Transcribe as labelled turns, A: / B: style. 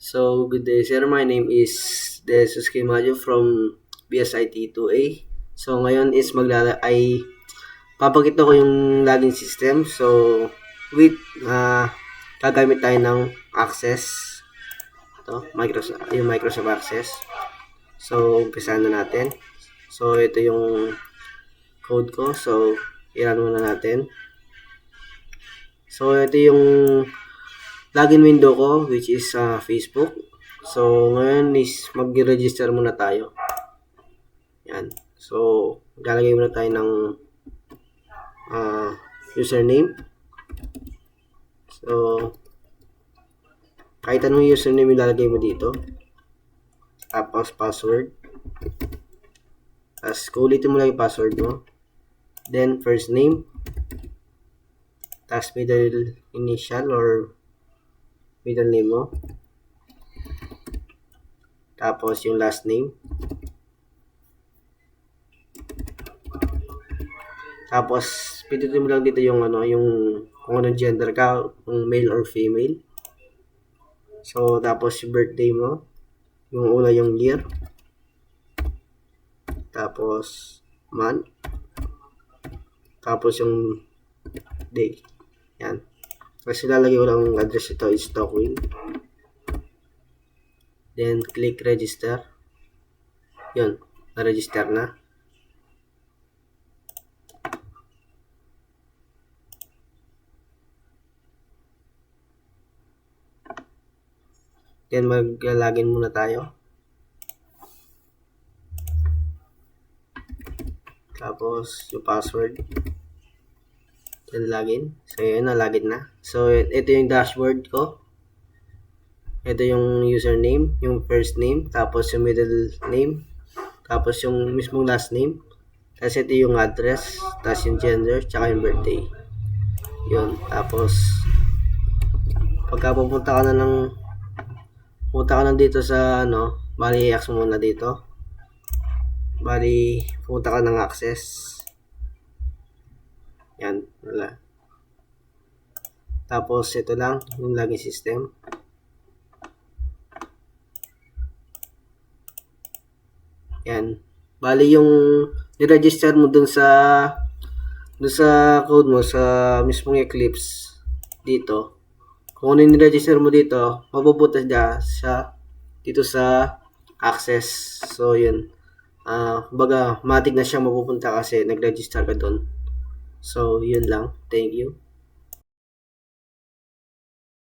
A: So, good day sir. My name is Jesus Kimajo from BSIT 2A. So, ngayon is papakita ko yung login system. So, with gagamit tayo ng Access. Ito, Microsoft Access. So, umpisahan na natin. So, ito yung code ko. So, i-run muna natin. So, ito yung login window ko, which is Facebook. So, ngayon is mag-register muna tayo. Yan. So, lalagay muna tayo ng username. So, kahit anong username ilalagay mo dito. Tapos, password. Tapos, ulitin mo lang yung password mo. Then, first name. Tapos, middle initial or middle name mo. Tapos, yung last name. Tapos, pindutin mo lang dito yung kung anong gender ka, kung male or female. So, tapos yung birthday mo. Yung una yung year. Tapos, month. Tapos yung day. Yan. Kasi lalagay ko lang address ito is Stockwing. Then, click register. Yun. Na-register na. Then, mag-login muna tayo. Tapos, yung password. Then, login. So, yun, na-login na. So, ito yung dashboard ko. Ito yung username, yung first name, tapos yung middle name, tapos yung mismong last name. Tapos ito yung address, tapos yung gender, tsaka yung birthday. Yun. Tapos, pagka pupunta ka na dito sa, bali, i-access mo muna dito. Bali, pupunta ka ng access. Yan, wala. Tapos, ito lang, yung login system. Yan. Bali, yung i-register mo dun sa code mo, sa mismong Eclipse, dito. Kung ano yung register mo dito, mapupunta dito sa access. So, yun. Baga, matig na siyang mapupunta kasi nag-register ka doon. So, yun lang. Thank you.